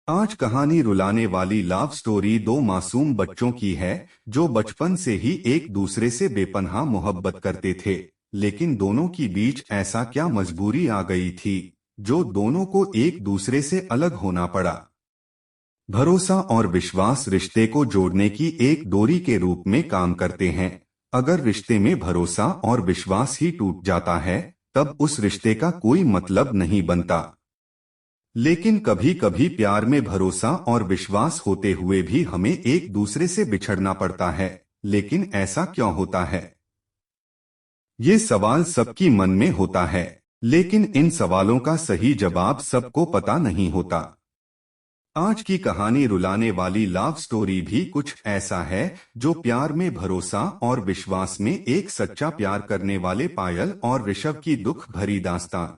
आज कहानी रुलाने वाली लव स्टोरी दो मासूम बच्चों की है जो बचपन से ही एक दूसरे से बेपनाह मोहब्बत करते थे। लेकिन दोनों की बीच ऐसा क्या मजबूरी आ गई थी जो दोनों को एक दूसरे से अलग होना पड़ा। भरोसा और विश्वास रिश्ते को जोड़ने की एक डोरी के रूप में काम करते हैं। अगर रिश्ते में भरोसा और विश्वास ही टूट जाता है तब उस रिश्ते का कोई मतलब नहीं बनता। लेकिन कभी कभी प्यार में भरोसा और विश्वास होते हुए भी हमें एक दूसरे से बिछड़ना पड़ता है। लेकिन ऐसा क्यों होता है? ये सवाल सबकी मन में होता है, लेकिन इन सवालों का सही जवाब सबको पता नहीं होता। आज की कहानी रुलाने वाली लव स्टोरी भी कुछ ऐसा है, जो प्यार में भरोसा और विश्वास में एक सच्चा प्यार करने वाले पायल और ऋषभ की दुख भरी दास्तान।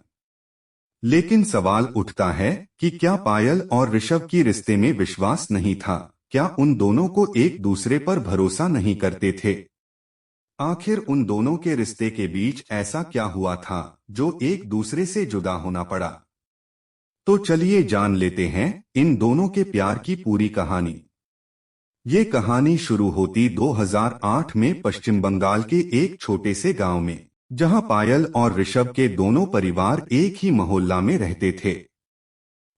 लेकिन सवाल उठता है कि क्या पायल और ऋषभ की रिश्ते में विश्वास नहीं था? क्या उन दोनों को एक दूसरे पर भरोसा नहीं करते थे? आखिर उन दोनों के रिश्ते के बीच ऐसा क्या हुआ था जो एक दूसरे से जुदा होना पड़ा? तो चलिए जान लेते हैं इन दोनों के प्यार की पूरी कहानी। ये कहानी शुरू होती 2008 में पश्चिम बंगाल के एक छोटे से गांव में, जहां पायल और ऋषभ के दोनों परिवार एक ही मोहल्ला में रहते थे।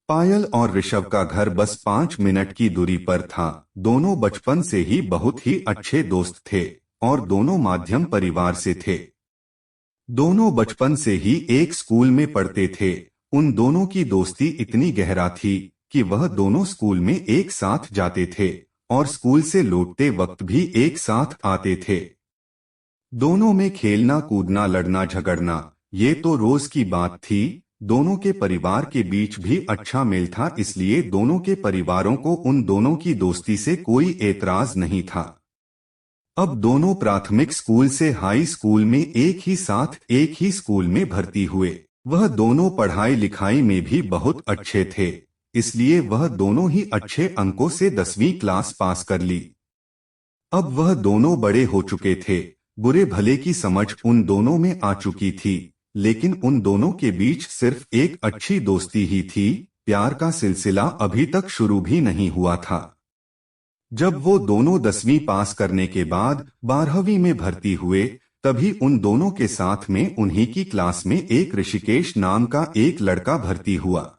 पायल और ऋषभ का घर बस 5 मिनट की दूरी पर था। दोनों बचपन से ही बहुत ही अच्छे दोस्त थे और दोनों मध्यम परिवार से थे। दोनों बचपन से ही एक स्कूल में पढ़ते थे। उन दोनों की दोस्ती इतनी गहरा थी कि वह दोनों स्कूल में एक साथ जाते थे और स्कूल से लौटते वक्त भी एक साथ आते थे। दोनों में खेलना कूदना लड़ना झगड़ना ये तो रोज की बात थी। दोनों के परिवार के बीच भी अच्छा मेल था, इसलिए दोनों के परिवारों को उन दोनों की दोस्ती से कोई एतराज नहीं था। अब दोनों प्राथमिक स्कूल से हाई स्कूल में एक ही साथ एक ही स्कूल में भर्ती हुए। वह दोनों पढ़ाई लिखाई में भी बहुत अच्छे थे, इसलिए वह दोनों ही अच्छे अंकों से 10वीं क्लास पास कर ली। अब वह दोनों बड़े हो चुके थे। बुरे भले की समझ उन दोनों में आ चुकी थी, लेकिन उन दोनों के बीच सिर्फ एक अच्छी दोस्ती ही थी। प्यार का सिलसिला अभी तक शुरू भी नहीं हुआ था। जब वो दोनों 10वीं पास करने के बाद 12वीं में भर्ती हुए, तभी उन दोनों के साथ में उन्हीं की क्लास में एक ऋषिकेश नाम का एक लड़का भर्ती हुआ।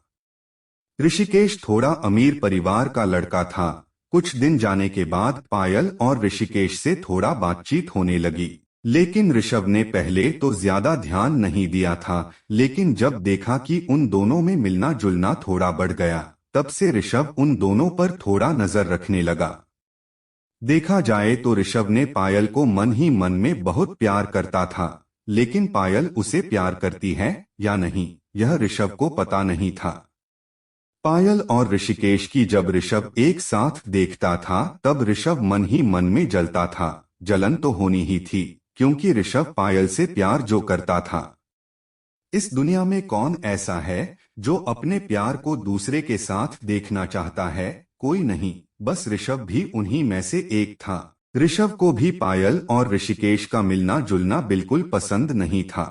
ऋषिकेश थोड़ा अमीर परिवार का लड़का था। कुछ दिन जाने के बाद पायल और ऋषिकेश से थोड़ा बातचीत होने लगी, लेकिन ऋषभ ने पहले तो ज्यादा ध्यान नहीं दिया था। लेकिन जब देखा कि उन दोनों में मिलना जुलना थोड़ा बढ़ गया, तब से ऋषभ उन दोनों पर थोड़ा नजर रखने लगा। देखा जाए तो ऋषभ ने पायल को मन ही मन में बहुत प्यार करता था, लेकिन पायल उसे प्यार करती है या नहीं, यह ऋषभ को पता नहीं था। पायल और ऋषिकेश की जब ऋषभ एक साथ देखता था तब ऋषभ मन ही मन में जलता था। जलन तो होनी ही थी, क्योंकि ऋषभ पायल से प्यार जो करता था। इस दुनिया में कौन ऐसा है जो अपने प्यार को दूसरे के साथ देखना चाहता है? कोई नहीं, बस ऋषभ भी उन्हीं में से एक था। ऋषभ को भी पायल और ऋषिकेश का मिलना जुलना बिल्कुल पसंद नहीं था,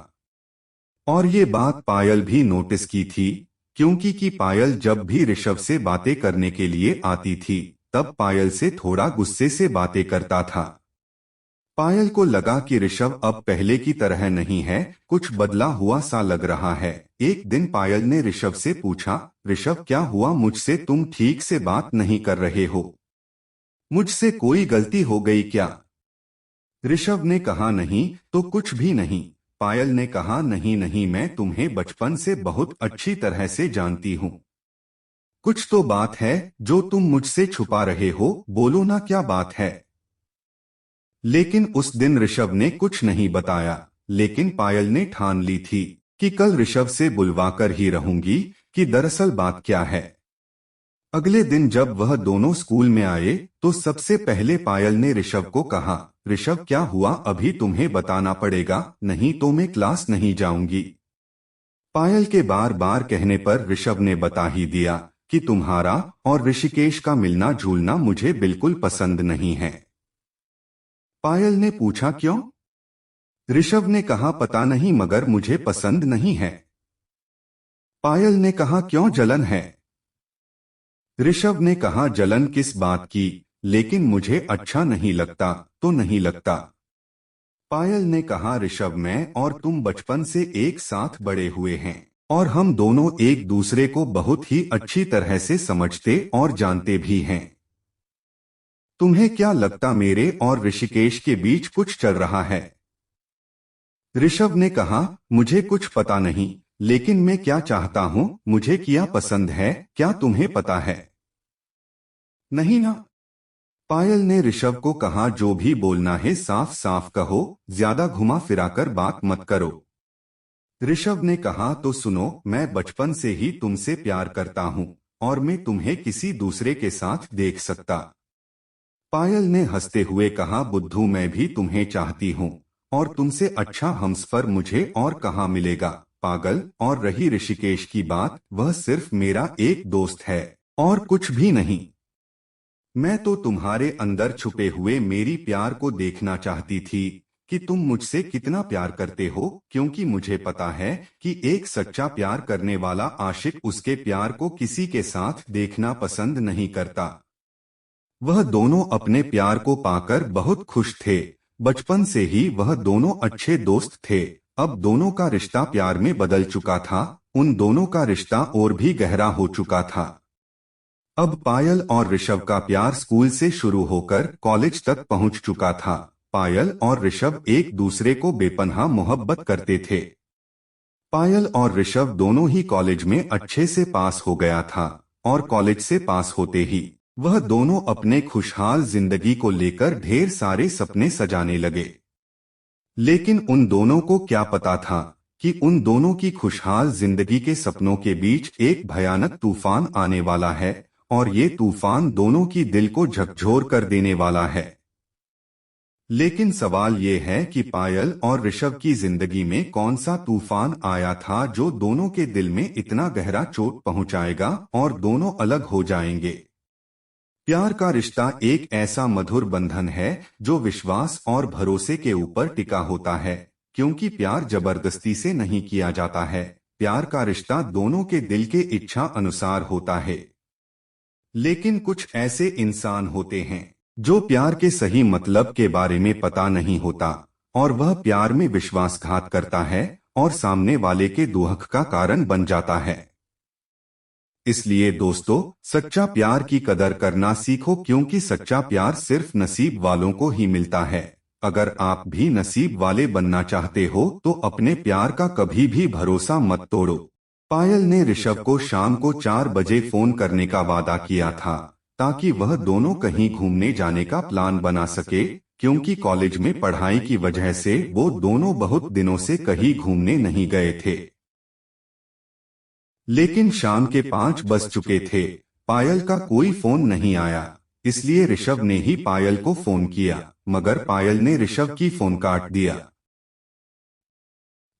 और ये बात पायल भी नोटिस की थी, क्योंकि पायल जब भी ऋषभ से बातें करने के लिए आती थी तब पायल से थोड़ा गुस्से से बातें करता था। पायल को लगा कि ऋषभ अब पहले की तरह नहीं है, कुछ बदला हुआ सा लग रहा है। एक दिन पायल ने ऋषभ से पूछा, ऋषभ क्या हुआ, मुझसे तुम ठीक से बात नहीं कर रहे हो? मुझसे कोई गलती हो गई क्या? ऋषभ ने कहा, नहीं तो कुछ भी नहीं। पायल ने कहा, नहीं नहीं, मैं तुम्हें बचपन से बहुत अच्छी तरह से जानती हूँ। कुछ तो बात है जो तुम मुझसे छुपा रहे हो, बोलो ना क्या बात है। लेकिन उस दिन ऋषभ ने कुछ नहीं बताया, लेकिन पायल ने ठान ली थी कि कल ऋषभ से बुलवाकर ही रहूंगी कि दरअसल बात क्या है। अगले दिन जब वह दोनों स्कूल में आए तो सबसे पहले पायल ने ऋषभ को कहा, ऋषभ क्या हुआ, अभी तुम्हें बताना पड़ेगा, नहीं तो मैं क्लास नहीं जाऊंगी। पायल के बार बार कहने पर ऋषभ ने बता ही दिया कि तुम्हारा और ऋषिकेश का मिलना जुलना मुझे बिल्कुल पसंद नहीं है। पायल ने पूछा, क्यों? ऋषभ ने कहा, पता नहीं मगर मुझे पसंद नहीं है। पायल ने कहा, क्यों, जलन है? ऋषभ ने कहा, जलन किस बात की, लेकिन मुझे अच्छा नहीं लगता तो नहीं लगता। पायल ने कहा, ऋषभ मैं और तुम बचपन से एक साथ बड़े हुए हैं और हम दोनों एक दूसरे को बहुत ही अच्छी तरह से समझते और जानते भी हैं। तुम्हें क्या लगता मेरे और ऋषिकेश के बीच कुछ चल रहा है? ऋषभ ने कहा, मुझे कुछ पता नहीं, लेकिन मैं क्या चाहता हूँ, मुझे क्या पसंद है, क्या तुम्हें पता है? नहीं ना। पायल ने ऋषभ को कहा, जो भी बोलना है साफ साफ कहो, ज्यादा घुमा फिराकर बात मत करो। ऋषभ ने कहा, तो सुनो, मैं बचपन से ही तुमसे प्यार करता हूँ और मैं तुम्हें किसी दूसरे के साथ देख सकता। पायल ने हंसते हुए कहा, बुद्धू मैं भी तुम्हें चाहती हूँ और तुमसे अच्छा हमसफर मुझे और कहाँ मिलेगा, पागल। और रही ऋषिकेश की बात, वह सिर्फ मेरा एक दोस्त है और कुछ भी नहीं। मैं तो तुम्हारे अंदर छुपे हुए मेरी प्यार को देखना चाहती थी कि तुम मुझसे कितना प्यार करते हो, क्योंकि मुझे पता है कि एक सच्चा प्यार करने वाला आशिक उसके प्यार को किसी के साथ देखना पसंद नहीं करता। वह दोनों अपने प्यार को पाकर बहुत खुश थे। बचपन से ही वह दोनों अच्छे दोस्त थे। अब दोनों का रिश्ता प्यार में बदल चुका था। उन दोनों का रिश्ता और भी गहरा हो चुका था। अब पायल और ऋषभ का प्यार स्कूल से शुरू होकर कॉलेज तक पहुंच चुका था। पायल और ऋषभ एक दूसरे को बेपनाह मोहब्बत करते थे। पायल और ऋषभ दोनों ही कॉलेज में अच्छे से पास हो गया था और कॉलेज से पास होते ही वह दोनों अपने खुशहाल जिंदगी को लेकर ढेर सारे सपने सजाने लगे। लेकिन उन दोनों को क्या पता था कि उन दोनों की खुशहाल जिंदगी के सपनों के बीच एक भयानक तूफान आने वाला है और ये तूफान दोनों की दिल को झकझोर कर देने वाला है। लेकिन सवाल ये है कि पायल और ऋषभ की जिंदगी में कौन सा तूफान आया था जो दोनों के दिल में इतना गहरा चोट पहुंचाएगा और दोनों अलग हो जाएंगे। प्यार का रिश्ता एक ऐसा मधुर बंधन है जो विश्वास और भरोसे के ऊपर टिका होता है, क्योंकि प्यार जबरदस्ती से नहीं किया जाता है। प्यार का रिश्ता दोनों के दिल के इच्छा अनुसार होता है। लेकिन कुछ ऐसे इंसान होते हैं जो प्यार के सही मतलब के बारे में पता नहीं होता और वह प्यार में विश्वासघात करता है और सामने वाले के दुख का कारण बन जाता है। इसलिए दोस्तों, सच्चा प्यार की कदर करना सीखो, क्योंकि सच्चा प्यार सिर्फ नसीब वालों को ही मिलता है। अगर आप भी नसीब वाले बनना चाहते हो तो अपने प्यार का कभी भी भरोसा मत तोड़ो। पायल ने ऋषभ को शाम को 4 बजे फोन करने का वादा किया था ताकि वह दोनों कहीं घूमने जाने का प्लान बना सके, क्योंकि कॉलेज में पढ़ाई की वजह से वो दोनों बहुत दिनों से कहीं घूमने नहीं गए थे। लेकिन शाम के 5 बज चुके थे। पायल का कोई फोन नहीं आया, इसलिए ऋषभ ने ही पायल को फोन किया, मगर पायल ने ऋषभ की फोन काट दिया।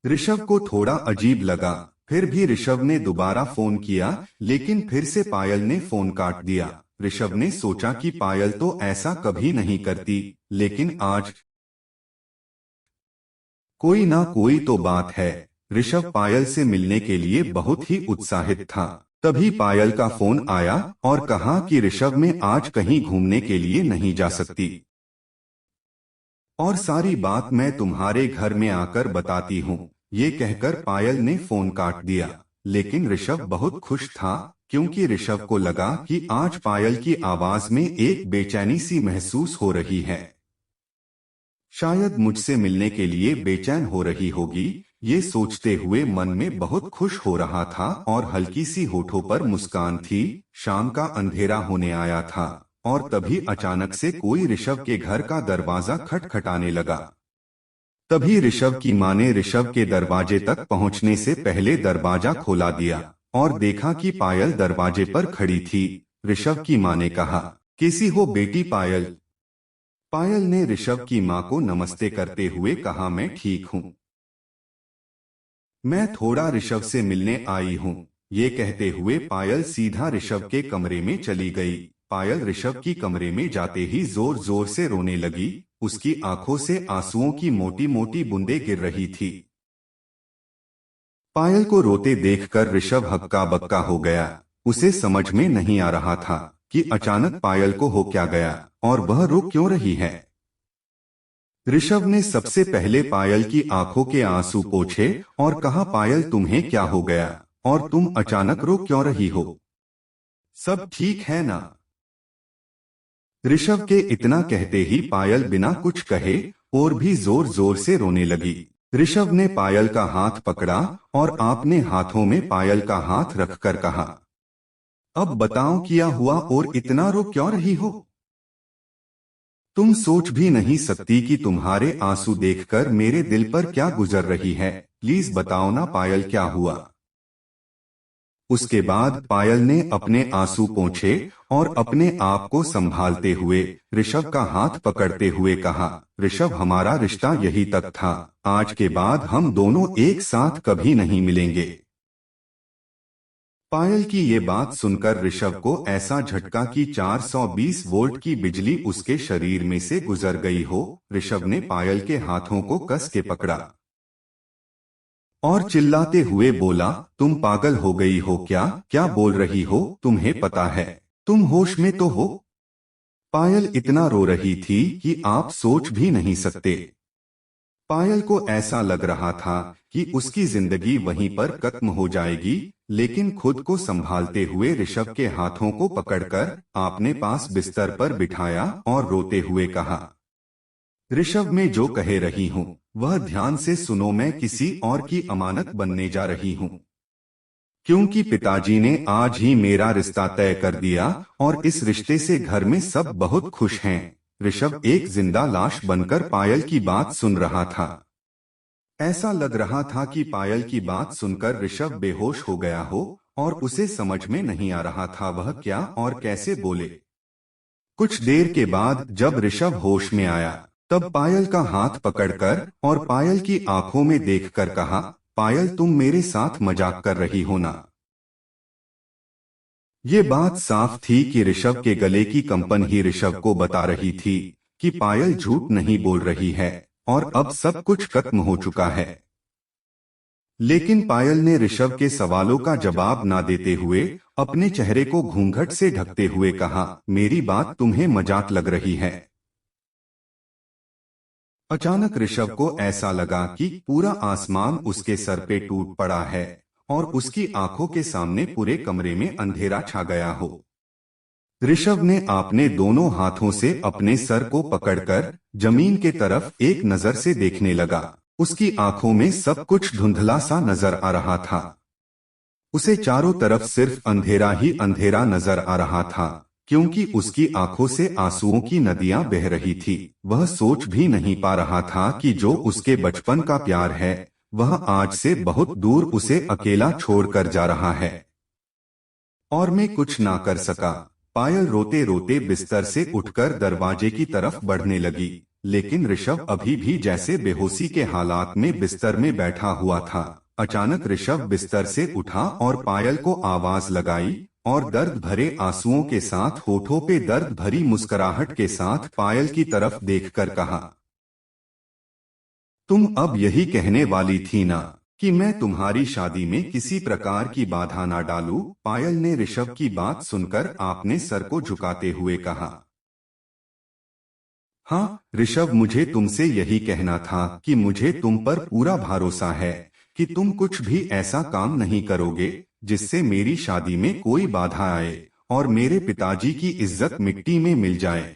ऋषभ को थोड़ा अजीब लगा, फिर भी ऋषभ ने दोबारा फोन किया, लेकिन फिर से पायल ने फोन काट दिया। ऋषभ ने सोचा कि पायल तो ऐसा कभी नहीं करती, लेकिन आज कोई ना कोई तो बात है। ऋषभ पायल से मिलने के लिए बहुत ही उत्साहित था। तभी पायल का फोन आया और कहा कि ऋषभ मैं आज कहीं घूमने के लिए नहीं जा सकती और सारी बात मैं तुम्हारे घर में आकर बताती हूँ। ये कहकर पायल ने फोन काट दिया। लेकिन ऋषभ बहुत खुश था, क्योंकि ऋषभ को लगा कि आज पायल की आवाज में एक बेचैनी सी महसूस हो रही है। शायद मुझसे मिलने के लिए बेचैन हो रही होगी, ये सोचते हुए मन में बहुत खुश हो रहा था और हल्की सी होठों पर मुस्कान थी। शाम का अंधेरा होने आया था और तभी अचानक से कोई ऋषभ के घर का दरवाजा खटखटाने लगा। तभी ऋषभ की मां ने ऋषभ के दरवाजे तक पहुंचने से पहले दरवाजा खोला दिया और देखा कि पायल दरवाजे पर खड़ी थी। ऋषभ की मां ने कहा, कैसी हो बेटी पायल? पायल ने ऋषभ की मां को नमस्ते करते हुए कहा, मैं ठीक हूँ। मैं थोड़ा ऋषभ से मिलने आई हूँ। ये कहते हुए पायल सीधा ऋषभ के कमरे में चली गई। पायल ऋषभ की कमरे में जाते ही जोर जोर से रोने लगी। उसकी आंखों से आंसुओं की मोटी मोटी बूंदें गिर रही थी। पायल को रोते देखकर ऋषभ हक्का बक्का हो गया। उसे समझ में नहीं आ रहा था कि अचानक पायल को हो क्या गया और वह रो क्यों रही है। ऋषभ ने सबसे पहले पायल की आंखों के आंसू पोंछे और कहा, पायल तुम्हें क्या हो गया और तुम अचानक रो क्यों रही हो? सब ठीक है ना? ऋषभ के इतना कहते ही पायल बिना कुछ कहे और भी जोर जोर से रोने लगी। ऋषभ ने पायल का हाथ पकड़ा और आपने हाथों में पायल का हाथ रखकर कहा, अब बताओ क्या हुआ और इतना रो क्यों रही हो? तुम सोच भी नहीं सकती कि तुम्हारे आंसू देखकर मेरे दिल पर क्या गुजर रही है। प्लीज बताओ ना पायल, क्या हुआ? उसके बाद पायल ने अपने आंसू पोंछे और अपने आप को संभालते हुए ऋषभ का हाथ पकड़ते हुए कहा, ऋषभ हमारा रिश्ता यही तक था, आज के बाद हम दोनों एक साथ कभी नहीं मिलेंगे। पायल की ये बात सुनकर ऋषभ को ऐसा झटका कि 420 वोल्ट की बिजली उसके शरीर में से गुजर गई हो। ऋषभ ने पायल के हाथों को कस के पकड़ा और चिल्लाते हुए बोला, तुम पागल हो गई हो क्या? क्या बोल रही हो? तुम्हें पता है तुम होश में तो हो? पायल इतना रो रही थी कि आप सोच भी नहीं सकते। पायल को ऐसा लग रहा था कि उसकी जिंदगी वहीं पर खत्म हो जाएगी, लेकिन खुद को संभालते हुए ऋषभ के हाथों को पकड़कर आपने पास बिस्तर पर बिठाया और रोते हुए कहा, ऋषभ मैं जो कह रही हूँ वह ध्यान से सुनो, मैं किसी और की अमानत बनने जा रही हूँ, क्योंकि पिताजी ने आज ही मेरा रिश्ता तय कर दिया और इस रिश्ते से घर में सब बहुत खुश हैं। ऋषभ एक जिंदा लाश बनकर पायल की बात सुन रहा था। ऐसा लग रहा था कि पायल की बात सुनकर ऋषभ बेहोश हो गया हो और उसे समझ में नहीं आ रहा था वह क्या और कैसे बोले। कुछ देर के बाद जब ऋषभ होश में आया तब पायल का हाथ पकड़कर और पायल की आंखों में देखकर कहा, पायल तुम मेरे साथ मजाक कर रही हो ना? ये बात साफ थी कि ऋषभ के गले की कंपन ही ऋषभ को बता रही थी कि पायल झूठ नहीं बोल रही है और अब सब कुछ खत्म हो चुका है। लेकिन पायल ने ऋषभ के सवालों का जवाब ना देते हुए अपने चेहरे को घूंघट से ढकते हुए कहा, मेरी बात तुम्हें मजाक लग रही है? अचानक ऋषभ को ऐसा लगा कि पूरा आसमान उसके सर पे टूट पड़ा है और उसकी आंखों के सामने पूरे कमरे में अंधेरा छा गया हो। ऋषभ ने अपने दोनों हाथों से अपने सर को पकड़कर जमीन के तरफ एक नजर से देखने लगा। उसकी आंखों में सब कुछ धुंधला सा नजर आ रहा था। उसे चारों तरफ सिर्फ अंधेरा ही अंधेरा नजर आ रहा था, क्योंकि उसकी आंखों से आंसुओं की नदियां बह रही थी। वह सोच भी नहीं पा रहा था कि जो उसके बचपन का प्यार है वह आज से बहुत दूर उसे अकेला छोड़कर जा रहा है। और मैं कुछ ना कर सका। पायल रोते रोते बिस्तर से उठकर दरवाजे की तरफ बढ़ने लगी, लेकिन ऋषभ अभी भी जैसे बेहोशी के हालात में बिस्तर में बैठा हुआ था। अचानक ऋषभ बिस्तर से उठा और पायल को आवाज लगाई और दर्द भरे आंसुओं के साथ होठों पे दर्द भरी मुस्कुराहट के साथ पायल की तरफ देखकर कहा, तुम अब यही कहने वाली थी ना कि मैं तुम्हारी शादी में किसी प्रकार की बाधा ना डालूं? पायल ने ऋषभ की बात सुनकर आपने सर को झुकाते हुए कहा, हाँ ऋषभ, मुझे तुमसे यही कहना था कि मुझे तुम पर पूरा भरोसा है कि तुम कुछ भी ऐसा काम नहीं करोगे जिससे मेरी शादी में कोई बाधा आए और मेरे पिताजी की इज्जत मिट्टी में मिल जाए।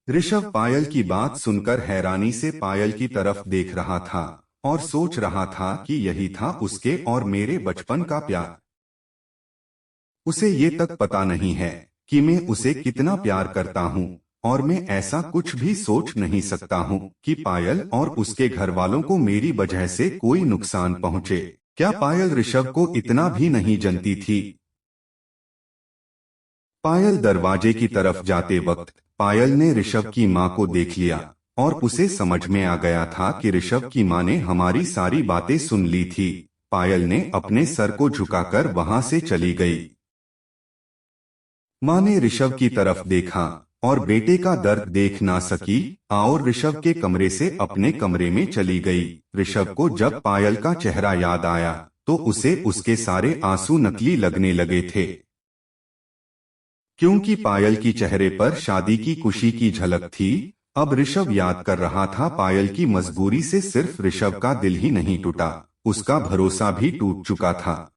ऋषभ पायल की बात सुनकर हैरानी से पायल की तरफ देख रहा था और सोच रहा था कि यही था उसके और मेरे बचपन का प्यार। उसे ये तक पता नहीं है कि मैं उसे कितना प्यार करता हूँ और मैं ऐसा कुछ भी सोच नहीं सकता हूँ कि पायल और उसके घर वालों को मेरी वजह से कोई नुकसान पहुँचे। क्या पायल ऋषभ को इतना भी नहीं जानती थी? पायल दरवाजे की तरफ जाते वक्त पायल ने ऋषभ की माँ को देख लिया और उसे समझ में आ गया था कि ऋषभ की माँ ने हमारी सारी बातें सुन ली थी। पायल ने अपने सर को झुकाकर वहां से चली गई। माँ ने ऋषभ की तरफ देखा और बेटे का दर्द देख ना सकी और ऋषभ के कमरे से अपने कमरे में चली गई। ऋषभ को जब पायल का चेहरा याद आया तो उसे उसके सारे आंसू नकली लगने लगे थे। क्योंकि पायल की चेहरे पर शादी की खुशी की झलक थी। अब ऋषभ याद कर रहा था पायल की मजबूरी से सिर्फ ऋषभ का दिल ही नहीं टूटा, उसका भरोसा भी टूट चुका था।